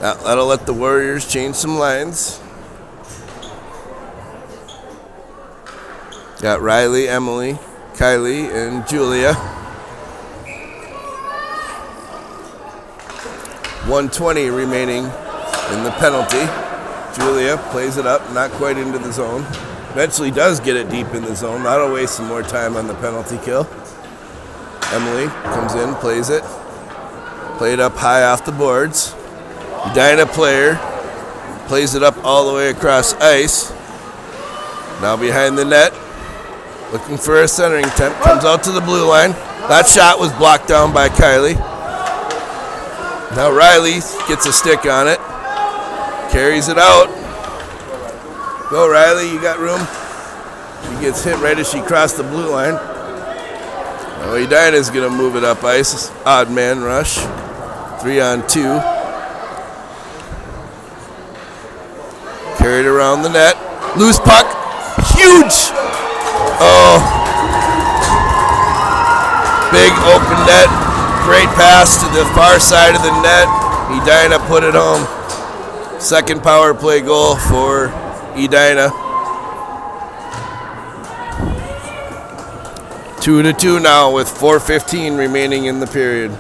Now, that'll let the Warriors change some lines. Got Riley, Emily, Kylie, and Julia. 1:20 remaining in the penalty. Julia plays it up, not quite into the zone. Eventually does get it deep in the zone. That'll waste some more time on the penalty kill. Emily comes in, plays it. Played up high off the boards. Edina player plays it up all the way across ice. Now behind the net. Looking for a centering attempt. Comes out to the blue line. That shot was blocked down by Kylie. Now Riley gets a stick on it. Carries it out. Go, Riley, you got room. She gets hit right as she crossed the blue line. Now Edina's going to move it up ice. Odd man rush. 3-on-2. Carried around the net. Loose puck. Huge! Oh. Big open net. Great pass to the far side of the net. Edina put it home. Second power play goal for Edina. 2-2 now with 4:15 remaining in the period.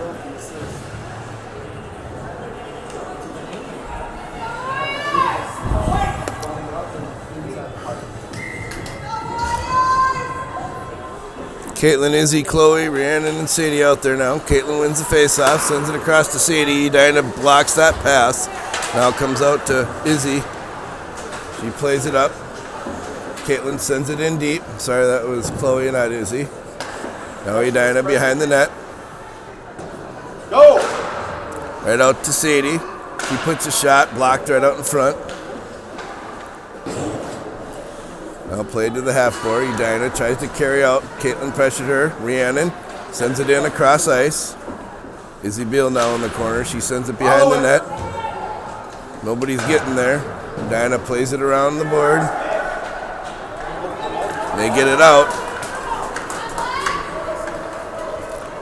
Caitlin, Izzy, Chloe, Rhiannon, and Sadie out there now. Caitlin wins the faceoff, sends it across to Sadie. Edina blocks that pass. Now comes out to Izzy. She plays it up. Caitlin sends it in deep. Sorry, that was Chloe and not Izzy. Now Edina behind the net. Go! Right out to Sadie. She puts a shot, blocked right out in front. Now played to the half board. Edina tries to carry out. Caitlin pressured her. Rhiannon sends it in across ice. Izzy Beal now in the corner. She sends it behind the net. Nobody's getting there. Edina plays it around the board. They get it out.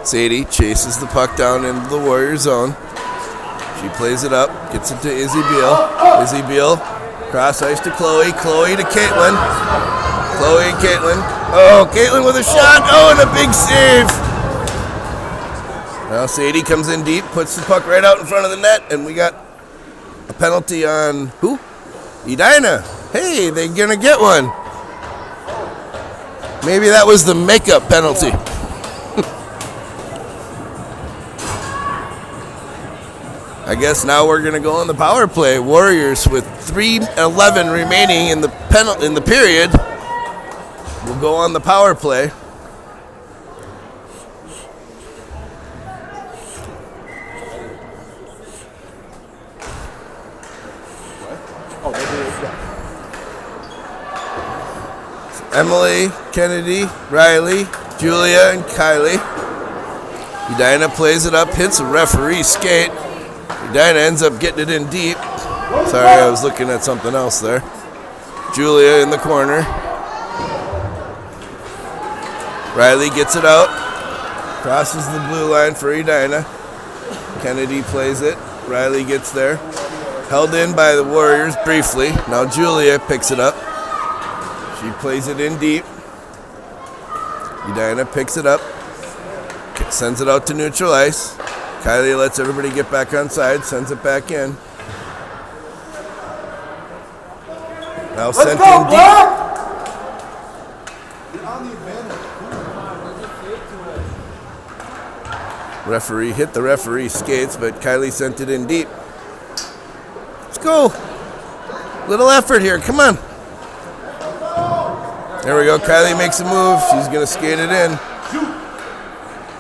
Sadie chases the puck down into the Warrior zone. She plays it up, gets it to Izzy Beal. Izzy Beal, cross ice to Chloe. Chloe to Caitlin. Chloe and Caitlin. Oh, Caitlin with a shot. Oh, and a big save. Now Sadie comes in deep, puts the puck right out in front of the net, and we got a penalty on who? Edina. Hey, they're gonna get one. Maybe that was the makeup penalty. I guess now we're gonna go on the power play. Warriors with 3:11 remaining in the period. We'll go on the power play. Emily, Kennedy, Riley, Julia, and Kylie. Edina plays it up, hits a referee's skate. Edina ends up getting it in deep. Sorry, I was looking at something else there. Julia in the corner. Riley gets it out. Crosses the blue line for Edina. Kennedy plays it. Riley gets there. Held in by the Warriors briefly. Now Julia picks it up. She plays it in deep. Edina picks it up. Sends it out to neutral ice. Kylie lets everybody get back on side, sends it back in. Now sent in deep. Referee hit the referee skates, but Kylie sent it in deep. Let's go. Little effort here, come on. There we go, Kylie makes a move. She's gonna skate it in.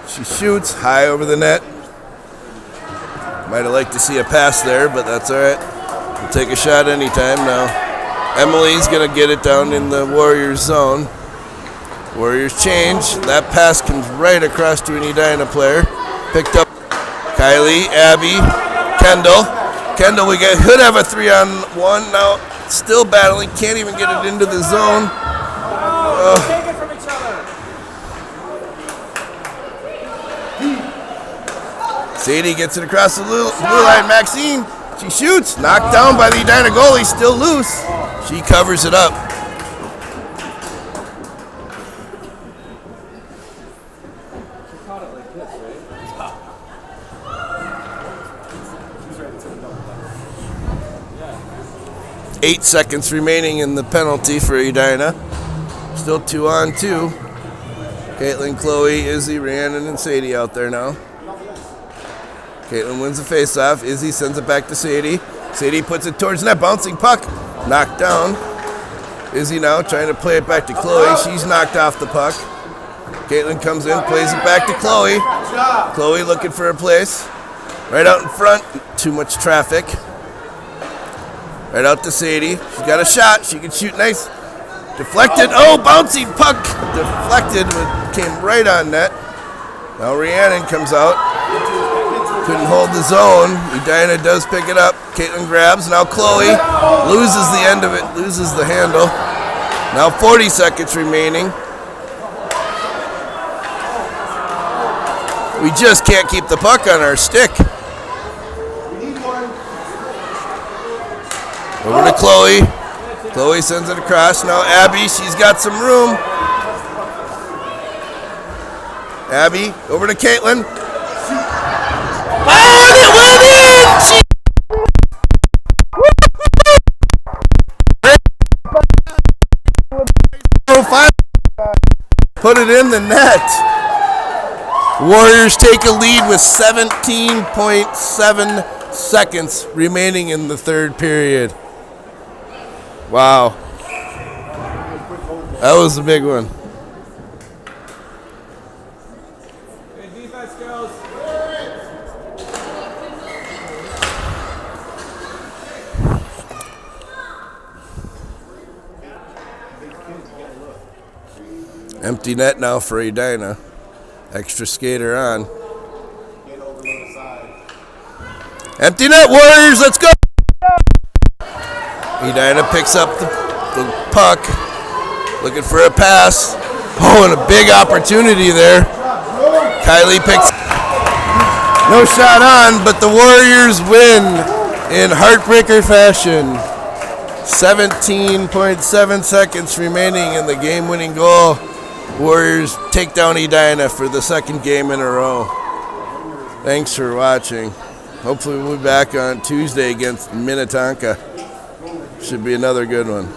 She shoots high over the net. Might have liked to see a pass there, but that's all right. We'll take a shot anytime now. Emily's going to get it down in the Warriors zone. Warriors change. That pass comes right across to an Edina player. Picked up Kylie, Abby, Kendall. Kendall, we could have a 3-on-1 now. Still battling. Can't even get it into the zone. Take it from each other. Sadie gets it across the blue line. Maxine, she shoots. Knocked down by the Edina goalie. Still loose. She covers it up. She caught it like this, right? 8 seconds remaining in the penalty for Edina. Still 2-on-2. Caitlin, Chloe, Izzy, Rhiannon, and Sadie out there now. Caitlin wins the faceoff. Izzy sends it back to Sadie. Sadie puts it towards net. Bouncing puck. Knocked down. Izzy now trying to play it back to Chloe. She's knocked off the puck. Caitlin comes in, plays it back to Chloe. Chloe looking for a place. Right out in front. Too much traffic. Right out to Sadie. She's got a shot. She can shoot nice. Deflected. Oh, bouncing puck. Deflected. Came right on net. Now Rhiannon comes out. Couldn't hold the zone. Edina does pick it up. Caitlin grabs. Now Chloe loses the end of it. Loses the handle. Now 40 seconds remaining. We just can't keep the puck on our stick. Over to Chloe. Chloe sends it across. Now Abby, she's got some room. Abby, over to Caitlin. Oh, and it went in! She put it in the net. Warriors take a lead with 17.7 seconds remaining in the third period. Wow. That was a big one. Good defense, girls. Empty net now for Edina. Extra skater on. Empty net, Warriors, let's go! Edina picks up the puck. Looking for a pass. Oh, and a big opportunity there. Kylie picks. No shot on, but the Warriors win in heartbreaker fashion. 17.7 seconds remaining in the game-winning goal. Warriors take down Edina for the second game in a row. Thanks for watching. Hopefully we'll be back on Tuesday against Minnetonka. Should be another good one.